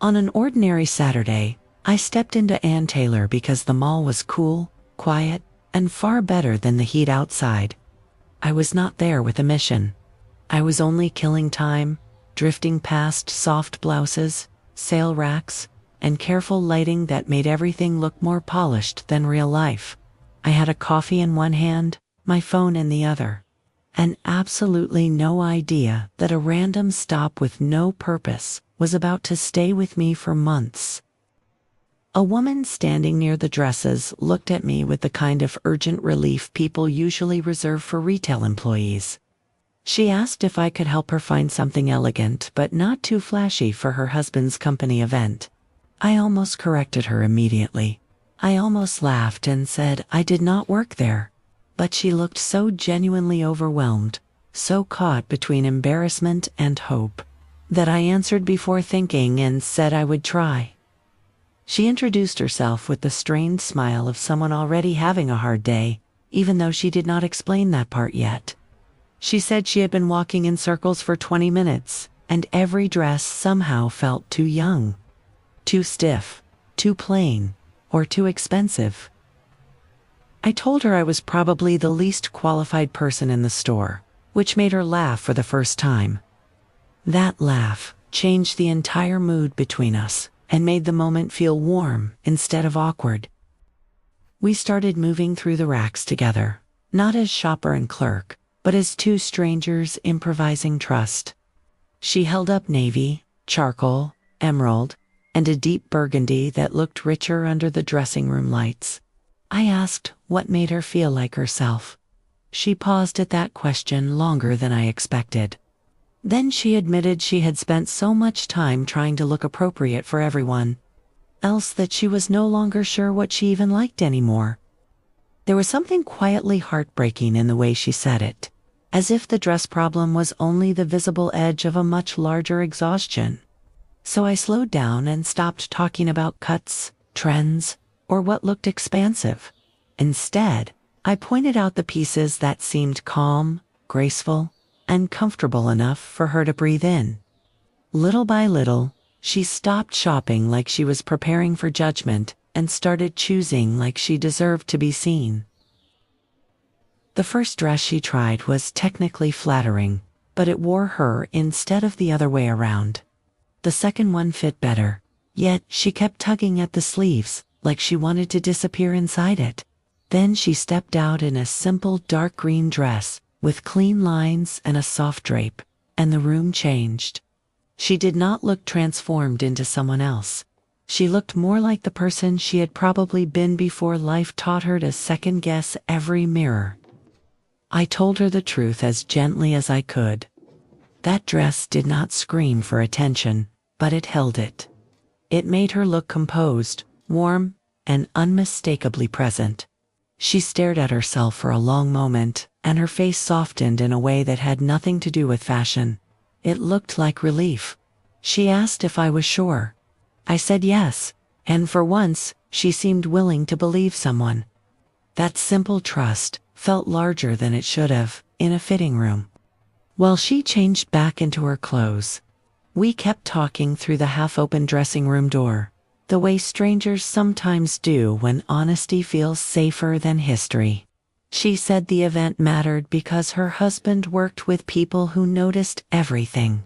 On an ordinary Saturday, I stepped into Ann Taylor because the mall was cool, quiet, and far better than the heat outside. I was not there with a mission. I was only killing time, drifting past soft blouses, sale racks, and careful lighting that made everything look more polished than real life. I had a coffee in one hand, my phone in the other, and absolutely no idea that a random stop with no purpose was about to stay with me for months. A woman standing near the dresses looked at me with the kind of urgent relief people usually reserve for retail employees. She asked if I could help her find something elegant but not too flashy for her husband's company event. I almost corrected her immediately. I almost laughed and said I did not work there. But she looked so genuinely overwhelmed, so caught between embarrassment and hope, that I answered before thinking and said I would try. She introduced herself with the strained smile of someone already having a hard day, even though she did not explain that part yet. She said she had been walking in circles for 20 minutes, and every dress somehow felt too young, too stiff, too plain, or too expensive. I told her I was probably the least qualified person in the store, which made her laugh for the first time. That laugh changed the entire mood between us and made the moment feel warm instead of awkward. We started moving through the racks together, not as shopper and clerk, but as two strangers improvising trust. She held up navy, charcoal, emerald, and a deep burgundy that looked richer under the dressing room lights. I asked what made her feel like herself. She paused at that question longer than I expected. Then she admitted she had spent so much time trying to look appropriate for everyone else that she was no longer sure what she even liked anymore. There was something quietly heartbreaking in the way she said it, as if the dress problem was only the visible edge of a much larger exhaustion. So I slowed down and stopped talking about cuts, trends, or what looked expansive. Instead, I pointed out the pieces that seemed calm, graceful, and comfortable enough for her to breathe in. Little by little, she stopped shopping like she was preparing for judgment and started choosing like she deserved to be seen. The first dress she tried was technically flattering, but it wore her instead of the other way around. The second one fit better, yet she kept tugging at the sleeves like she wanted to disappear inside it. Then she stepped out in a simple dark green dress with clean lines and a soft drape, and the room changed. She did not look transformed into someone else. She looked more like the person she had probably been before life taught her to second-guess every mirror. I told her the truth as gently as I could. That dress did not scream for attention, but it held it. It made her look composed, warm, and unmistakably present. She stared at herself for a long moment, and her face softened in a way that had nothing to do with fashion. It looked like relief. She asked if I was sure. I said yes, and for once, she seemed willing to believe someone. That simple trust felt larger than it should have in a fitting room. While she changed back into her clothes, we kept talking through the half-open dressing room door, the way strangers sometimes do when honesty feels safer than history. She said the event mattered because her husband worked with people who noticed everything.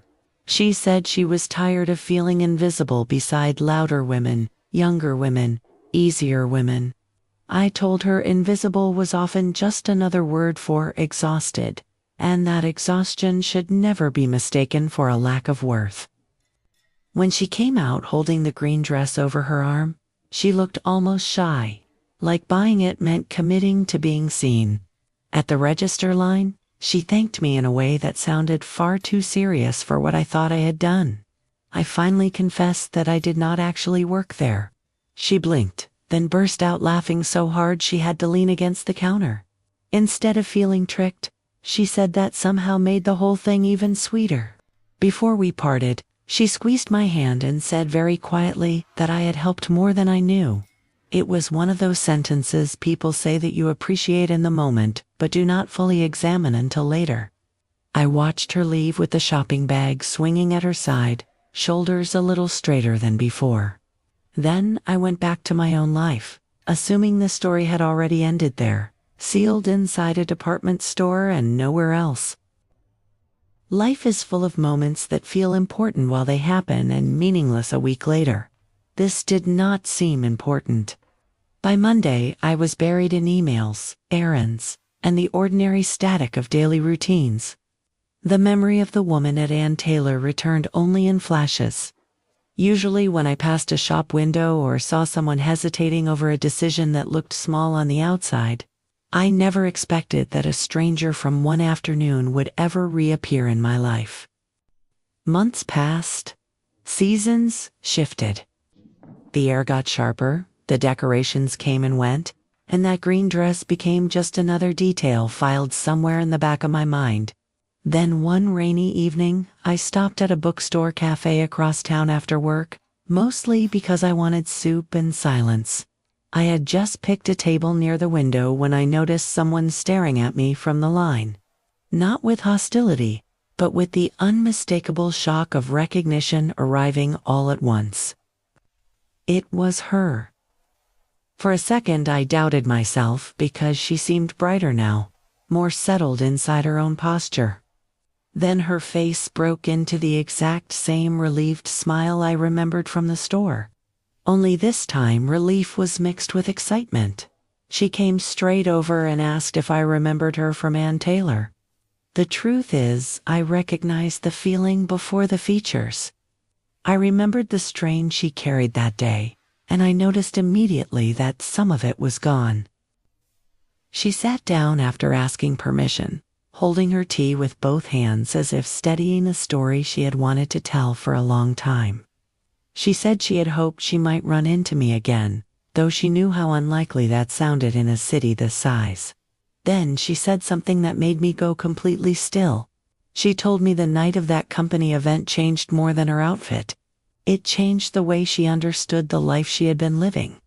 She said she was tired of feeling invisible beside louder women, younger women, easier women. I told her invisible was often just another word for exhausted, and that exhaustion should never be mistaken for a lack of worth. When she came out holding the green dress over her arm, she looked almost shy, like buying it meant committing to being seen. At the register line, she thanked me in a way that sounded far too serious for what I thought I had done. I finally confessed that I did not actually work there. She blinked, then burst out laughing so hard she had to lean against the counter. Instead of feeling tricked, she said that somehow made the whole thing even sweeter. Before we parted, she squeezed my hand and said very quietly that I had helped more than I knew. It was one of those sentences people say that you appreciate in the moment, but do not fully examine until later. I watched her leave with the shopping bag swinging at her side, shoulders a little straighter than before. Then I went back to my own life, assuming the story had already ended there, sealed inside a department store and nowhere else. Life is full of moments that feel important while they happen and meaningless a week later. This did not seem important. By Monday, I was buried in emails, errands, and the ordinary static of daily routines. The memory of the woman at Ann Taylor returned only in flashes. Usually when I passed a shop window or saw someone hesitating over a decision that looked small on the outside, I never expected that a stranger from one afternoon would ever reappear in my life. Months passed. Seasons shifted. The air got sharper, the decorations came and went, and that green dress became just another detail filed somewhere in the back of my mind. Then one rainy evening, I stopped at a bookstore cafe across town after work, mostly because I wanted soup and silence. I had just picked a table near the window when I noticed someone staring at me from the line. Not with hostility, but with the unmistakable shock of recognition arriving all at once. It was her. For a second I doubted myself because she seemed brighter now, more settled inside her own posture. Then her face broke into the exact same relieved smile I remembered from the store. Only this time relief was mixed with excitement. She came straight over and asked if I remembered her from Ann Taylor. The truth is, I recognized the feeling before the features. I remembered the strain she carried that day, and I noticed immediately that some of it was gone. She sat down after asking permission, holding her tea with both hands as if steadying a story she had wanted to tell for a long time. She said she had hoped she might run into me again, though she knew how unlikely that sounded in a city this size. Then she said something that made me go completely still. She told me the night of that company event changed more than her outfit. It changed the way she understood the life she had been living.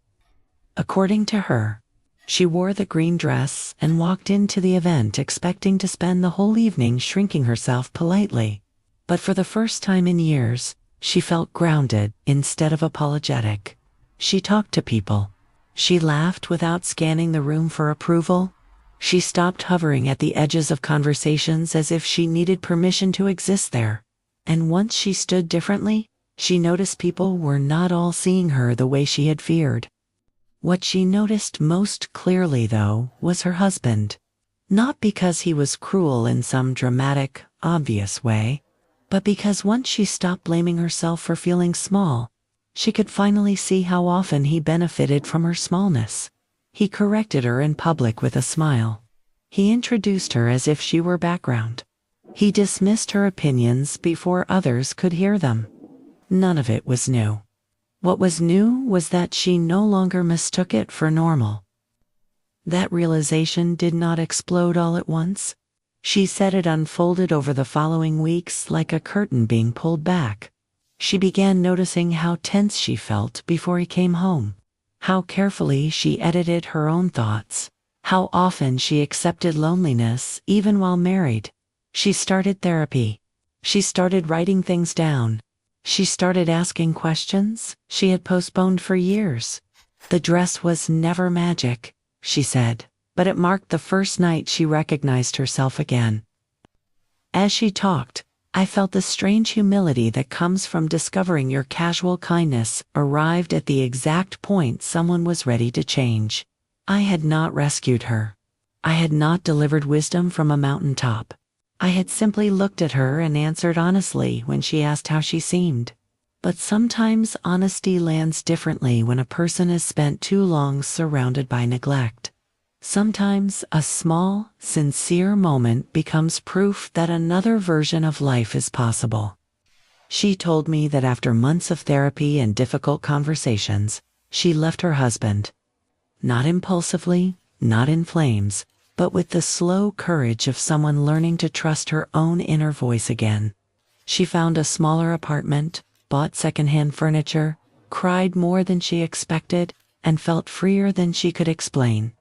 According to her, she wore the green dress and walked into the event expecting to spend the whole evening shrinking herself politely. But for the first time in years, she felt grounded instead of apologetic. She talked to people. She laughed without scanning the room for approval. She stopped hovering at the edges of conversations as if she needed permission to exist there. And once she stood differently, she noticed people were not all seeing her the way she had feared. What she noticed most clearly, though, was her husband. Not because he was cruel in some dramatic, obvious way, but because once she stopped blaming herself for feeling small, she could finally see how often he benefited from her smallness. He corrected her in public with a smile. He introduced her as if she were background. He dismissed her opinions before others could hear them. None of it was new. What was new was that she no longer mistook it for normal. That realization did not explode all at once. She said it unfolded over the following weeks like a curtain being pulled back. She began noticing how tense she felt before he came home, how carefully she edited her own thoughts, how often she accepted loneliness even while married. She started therapy. She started writing things down. She started asking questions she had postponed for years. The dress was never magic, she said, but it marked the first night she recognized herself again. As she talked, I felt the strange humility that comes from discovering your casual kindness arrived at the exact point someone was ready to change. I had not rescued her. I had not delivered wisdom from a mountaintop. I had simply looked at her and answered honestly when she asked how she seemed. But sometimes honesty lands differently when a person has spent too long surrounded by neglect. Sometimes a small, sincere moment becomes proof that another version of life is possible. She told me that after months of therapy and difficult conversations, she left her husband. Not impulsively, not in flames, but with the slow courage of someone learning to trust her own inner voice again. She found a smaller apartment, bought secondhand furniture, cried more than she expected, and felt freer than she could explain.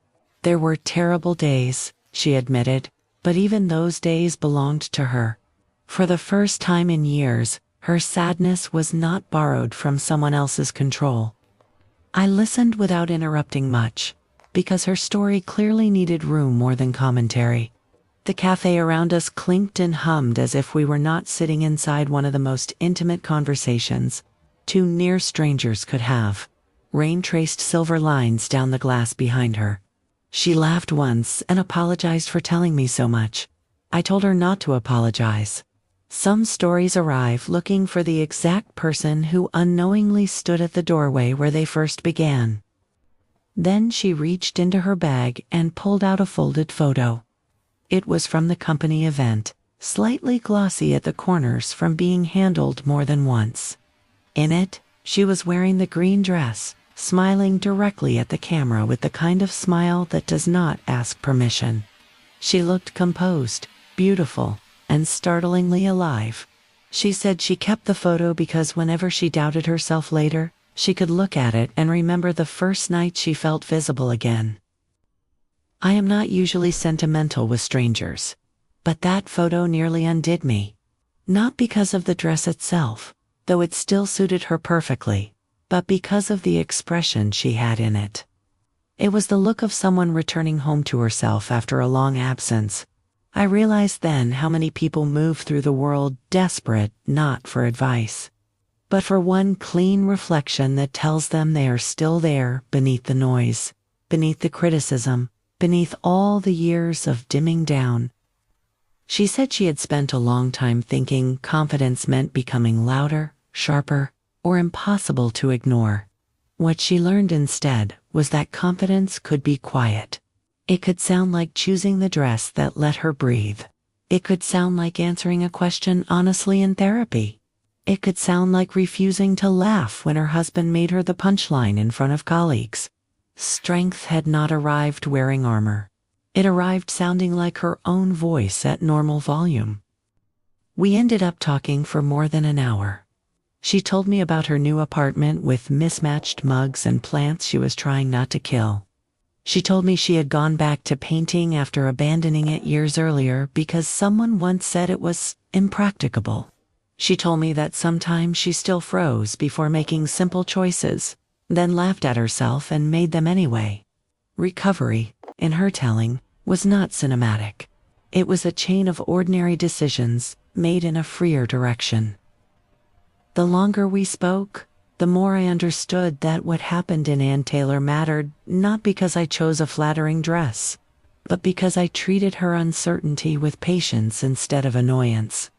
There were terrible days, she admitted, but even those days belonged to her. For the first time in years, Her sadness was not borrowed from someone else's control. I listened without interrupting much, because her story clearly needed room more than commentary. The cafe around us clinked and hummed as if we were not sitting inside one of the most intimate conversations two near strangers could have. Rain traced silver lines down the glass behind her. She laughed once and apologized for telling me so much. I told her not to apologize. Some stories arrive looking for the exact person who unknowingly stood at the doorway where they first began. Then she reached into her bag and pulled out a folded photo. It was from the company event, slightly glossy at the corners from being handled more than once. In it, she was wearing the green dress, smiling directly at the camera with the kind of smile that does not ask permission. She looked composed, beautiful, and startlingly alive. She said she kept the photo because whenever she doubted herself later, she could look at it and remember the first night she felt visible again. I am not usually sentimental with strangers, but that photo nearly undid me. Not because of the dress itself, though it still suited her perfectly, but because of the expression she had in it. It was the look of someone returning home to herself after a long absence. I realized then how many people move through the world desperate not for advice, but for one clean reflection that tells them they are still there beneath the noise, beneath the criticism, beneath all the years of dimming down. She said she had spent a long time thinking confidence meant becoming louder, sharper, or impossible to ignore. What she learned instead was that confidence could be quiet. It could sound like choosing the dress that let her breathe. It could sound like answering a question honestly in therapy. It could sound like refusing to laugh when her husband made her the punchline in front of colleagues. Strength had not arrived wearing armor. It arrived sounding like her own voice at normal volume. We ended up talking for more than an hour. She told me about her new apartment with mismatched mugs and plants she was trying not to kill. She told me she had gone back to painting after abandoning it years earlier because someone once said it was impracticable. She told me that sometimes she still froze before making simple choices, then laughed at herself and made them anyway. Recovery, in her telling, was not cinematic. It was a chain of ordinary decisions made in a freer direction. The longer we spoke, the more I understood that what happened in Ann Taylor mattered not because I chose a flattering dress, but because I treated her uncertainty with patience instead of annoyance.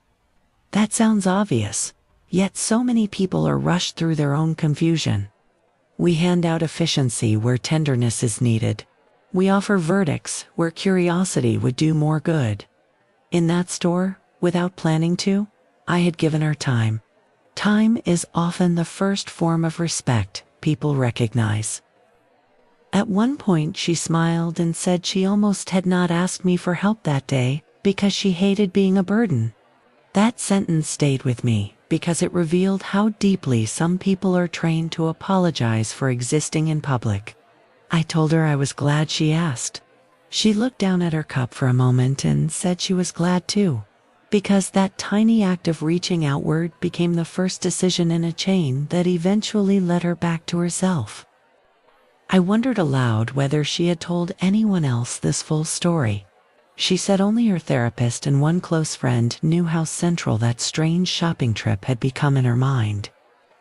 That sounds obvious, yet so many people are rushed through their own confusion. We hand out efficiency where tenderness is needed. We offer verdicts where curiosity would do more good. In that store, without planning to, I had given her time. Time is often the first form of respect people recognize. At one point, she smiled and said she almost had not asked me for help that day because she hated being a burden. That sentence stayed with me because it revealed how deeply some people are trained to apologize for existing in public. I told her I was glad she asked. She looked down at her cup for a moment and said she was glad too, because that tiny act of reaching outward became the first decision in a chain that eventually led her back to herself. I wondered aloud whether she had told anyone else this full story. She said only her therapist and one close friend knew how central that strange shopping trip had become in her mind.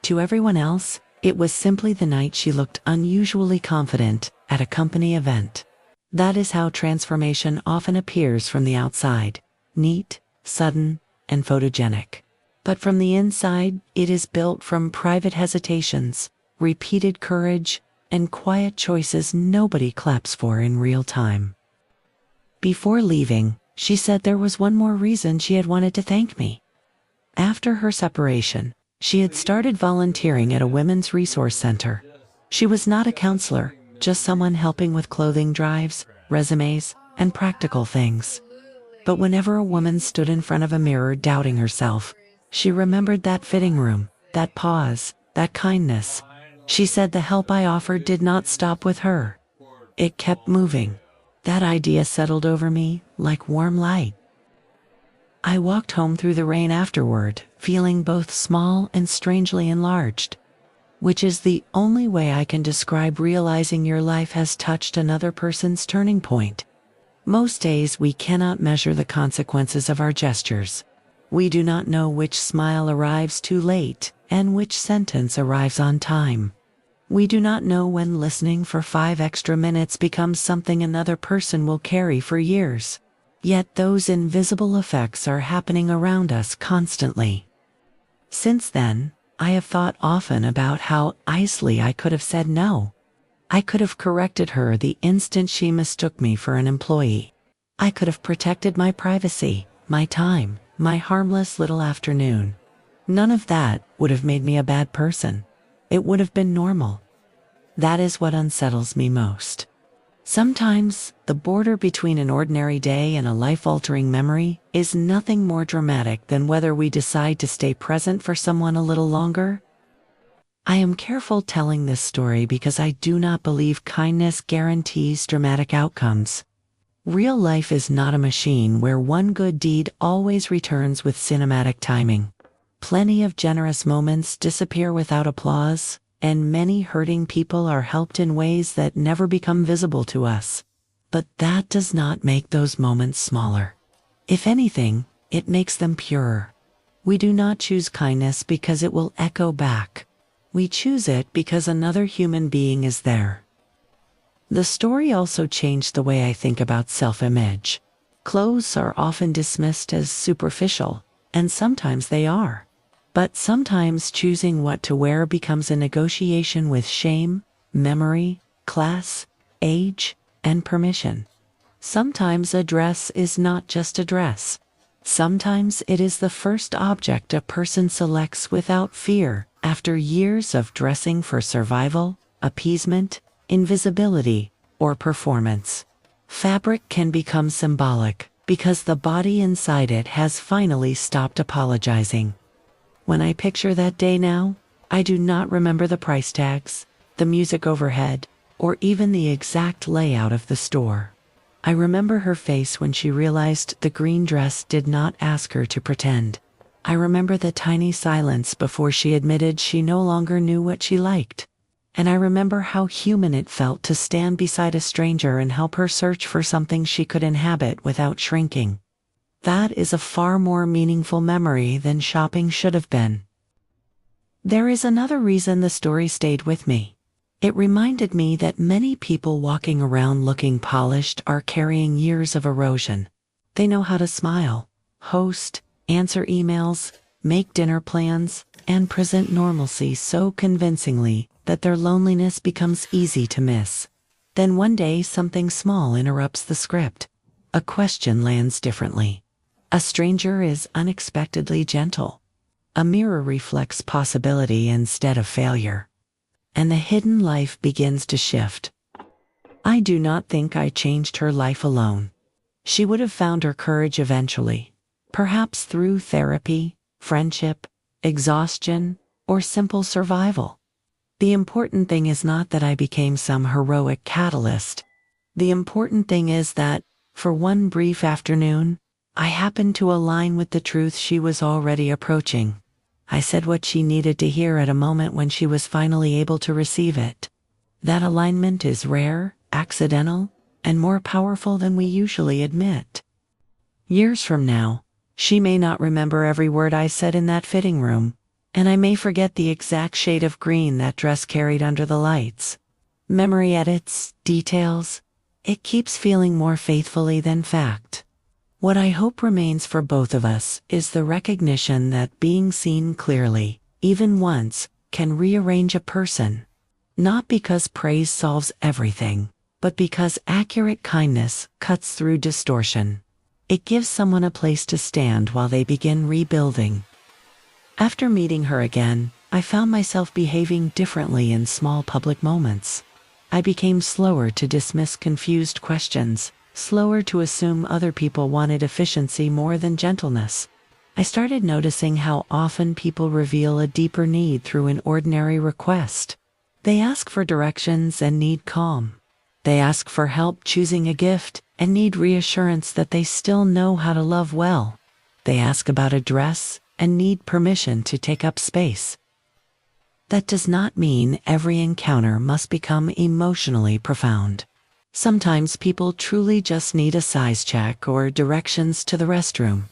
To everyone else, it was simply the night she looked unusually confident at a company event. That is how transformation often appears from the outside, neat, sudden, and photogenic. But from the inside, it is built from private hesitations, repeated courage, and quiet choices nobody claps for in real time. Before leaving, she said there was one more reason she had wanted to thank me. After her separation, she had started volunteering at a women's resource center. She was not a counselor, just someone helping with clothing drives, resumes, and practical things. But whenever a woman stood in front of a mirror doubting herself, she remembered that fitting room, that pause, that kindness. She said the help I offered did not stop with her. It kept moving. That idea settled over me like warm light. I walked home through the rain afterward, feeling both small and strangely enlarged, which is the only way I can describe realizing your life has touched another person's turning point. Most days we cannot measure the consequences of our gestures. We do not know which smile arrives too late and which sentence arrives on time. We do not know when listening for 5 extra minutes becomes something another person will carry for years. Yet those invisible effects are happening around us constantly. Since then, I have thought often about how easily I could have said no. I could have corrected her the instant she mistook me for an employee. I could have protected my privacy, my time, my harmless little afternoon. None of that would have made me a bad person. It would have been normal. That is what unsettles me most. Sometimes, the border between an ordinary day and a life-altering memory is nothing more dramatic than whether we decide to stay present for someone a little longer. I am careful telling this story because I do not believe kindness guarantees dramatic outcomes. Real life is not a machine where one good deed always returns with cinematic timing. Plenty of generous moments disappear without applause, and many hurting people are helped in ways that never become visible to us. But that does not make those moments smaller. If anything, it makes them purer. We do not choose kindness because it will echo back. We choose it because another human being is there. The story also changed the way I think about self-image. Clothes are often dismissed as superficial, and sometimes they are. But sometimes choosing what to wear becomes a negotiation with shame, memory, class, age, and permission. Sometimes a dress is not just a dress. Sometimes it is the first object a person selects without fear after years of dressing for survival, appeasement, invisibility, or performance. Fabric can become symbolic because the body inside it has finally stopped apologizing. When I picture that day now, I do not remember the price tags, the music overhead, or even the exact layout of the store. I remember her face when she realized the green dress did not ask her to pretend. I remember the tiny silence before she admitted she no longer knew what she liked. And I remember how human it felt to stand beside a stranger and help her search for something she could inhabit without shrinking. That is a far more meaningful memory than shopping should have been. There is another reason the story stayed with me. It reminded me that many people walking around looking polished are carrying years of erosion. They know how to smile, host, answer emails, make dinner plans, and present normalcy so convincingly that their loneliness becomes easy to miss. Then one day something small interrupts the script. A question lands differently. A stranger is unexpectedly gentle. A mirror reflects possibility instead of failure. And the hidden life begins to shift. I do not think I changed her life alone. She would have found her courage eventually, perhaps through therapy, friendship, exhaustion, or simple survival. The important thing is not that I became some heroic catalyst. The important thing is that, for one brief afternoon, I happened to align with the truth she was already approaching. I said what she needed to hear at a moment when she was finally able to receive it. That alignment is rare, accidental, and more powerful than we usually admit. Years from now, she may not remember every word I said in that fitting room, and I may forget the exact shade of green that dress carried under the lights. Memory edits, details. It keeps feeling more faithfully than fact. What I hope remains for both of us is the recognition that being seen clearly, even once, can rearrange a person. Not because praise solves everything, but because accurate kindness cuts through distortion. It gives someone a place to stand while they begin rebuilding. After meeting her again, I found myself behaving differently in small public moments. I became slower to dismiss confused questions, slower to assume other people wanted efficiency more than gentleness. I started noticing how often people reveal a deeper need through an ordinary request. They ask for directions and need calm. They ask for help choosing a gift and need reassurance that they still know how to love well. They ask about a dress and need permission to take up space. That does not mean every encounter must become emotionally profound. Sometimes people truly just need a size check or directions to the restroom.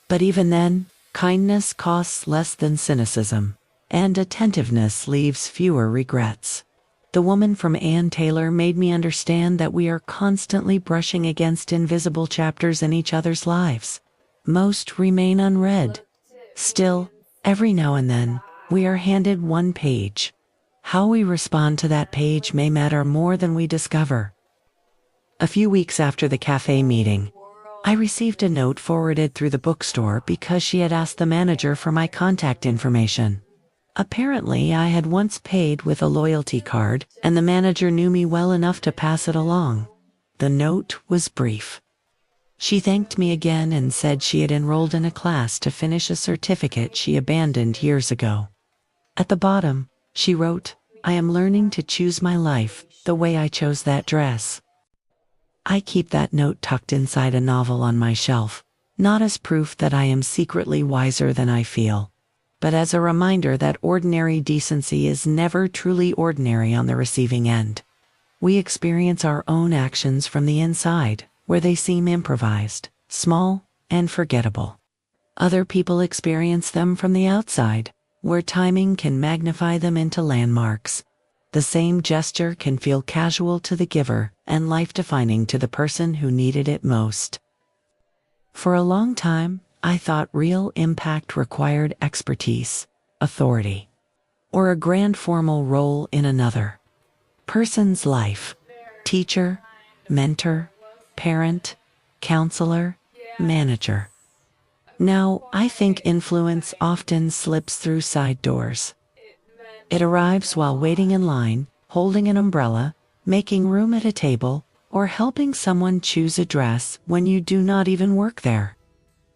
But even then, kindness costs less than cynicism, and attentiveness leaves fewer regrets. The woman from Ann Taylor made me understand that we are constantly brushing against invisible chapters in each other's lives. Most remain unread. Still, every now and then, we are handed one page. How we respond to that page may matter more than we discover. A few weeks after the cafe meeting, I received a note forwarded through the bookstore because she had asked the manager for my contact information. Apparently, I had once paid with a loyalty card, and the manager knew me well enough to pass it along. The note was brief. She thanked me again and said she had enrolled in a class to finish a certificate she abandoned years ago. At the bottom, she wrote, "I am learning to choose my life the way I chose that dress." I keep that note tucked inside a novel on my shelf, not as proof that I am secretly wiser than I feel, but as a reminder that ordinary decency is never truly ordinary on the receiving end. We experience our own actions from the inside, where they seem improvised, small, and forgettable. Other people experience them from the outside, where timing can magnify them into landmarks. The same gesture can feel casual to the giver and life-defining to the person who needed it most. For a long time, I thought real impact required expertise, authority, or a grand formal role in another person's life. Teacher, mentor, parent, counselor, manager. Now, I think influence often slips through side doors. It arrives while waiting in line, holding an umbrella, making room at a table, or helping someone choose a dress when you do not even work there.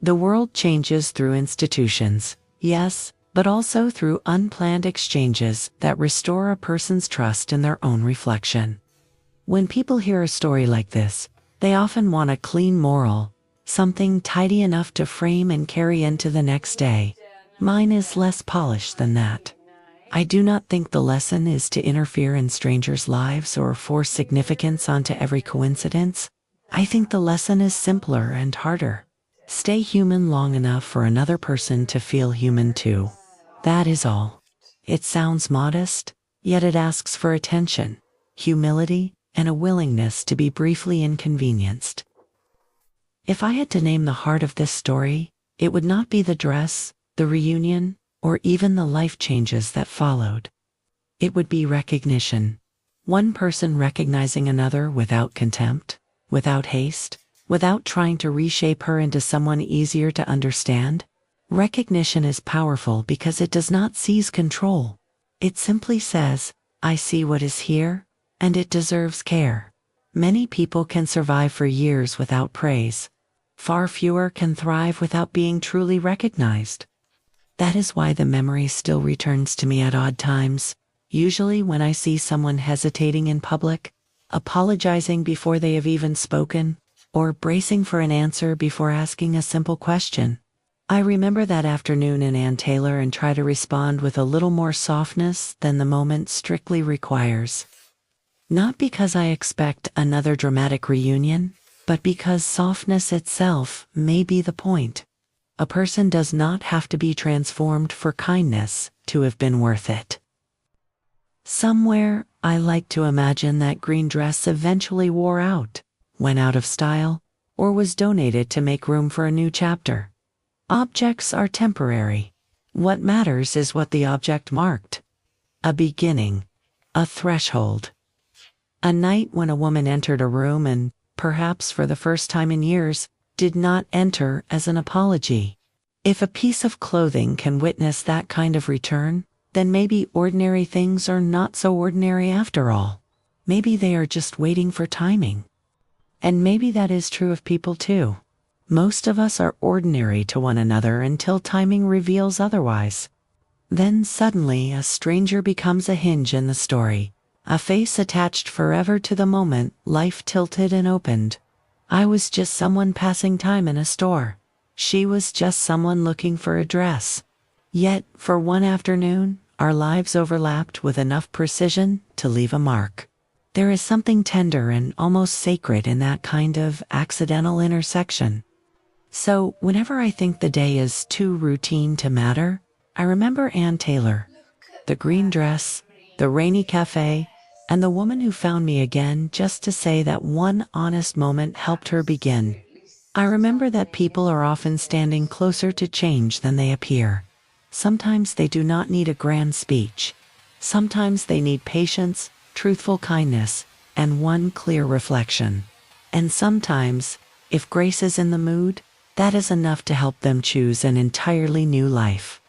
The world changes through institutions, yes, but also through unplanned exchanges that restore a person's trust in their own reflection. When people hear a story like this, they often want a clean moral, something tidy enough to frame and carry into the next day. Mine is less polished than that. I do not think the lesson is to interfere in strangers' lives or force significance onto every coincidence. I think the lesson is simpler and harder. Stay human long enough for another person to feel human too. That is all. It sounds modest, yet it asks for attention, humility, and a willingness to be briefly inconvenienced. If I had to name the heart of this story, it would not be the dress, the reunion, or even the life changes that followed. It would be recognition. One person recognizing another without contempt, without haste, without trying to reshape her into someone easier to understand. Recognition is powerful because it does not seize control. It simply says, "I see what is here, and it deserves care." Many people can survive for years without praise. Far fewer can thrive without being truly recognized. That is why the memory still returns to me at odd times, usually when I see someone hesitating in public, apologizing before they have even spoken, or bracing for an answer before asking a simple question. I remember that afternoon in Ann Taylor and try to respond with a little more softness than the moment strictly requires. Not because I expect another dramatic reunion, but because softness itself may be the point. A person does not have to be transformed for kindness to have been worth it. Somewhere, I like to imagine that green dress eventually wore out, went out of style, or was donated to make room for a new chapter. Objects are temporary. What matters is what the object marked. A beginning, a threshold. A night when a woman entered a room and, perhaps for the first time in years, did not enter as an apology. If a piece of clothing can witness that kind of return, then maybe ordinary things are not so ordinary after all. Maybe they are just waiting for timing. And maybe that is true of people too. Most of us are ordinary to one another until timing reveals otherwise. Then suddenly a stranger becomes a hinge in the story, a face attached forever to the moment life tilted and opened. I was just someone passing time in a store. She was just someone looking for a dress. Yet, for one afternoon, our lives overlapped with enough precision to leave a mark. There is something tender and almost sacred in that kind of accidental intersection. So, whenever I think the day is too routine to matter, I remember Ann Taylor, the green dress, the rainy cafe, and the woman who found me again just to say that one honest moment helped her begin. I remember that people are often standing closer to change than they appear. Sometimes they do not need a grand speech. Sometimes they need patience, truthful kindness, and one clear reflection. And sometimes, if grace is in the mood, that is enough to help them choose an entirely new life.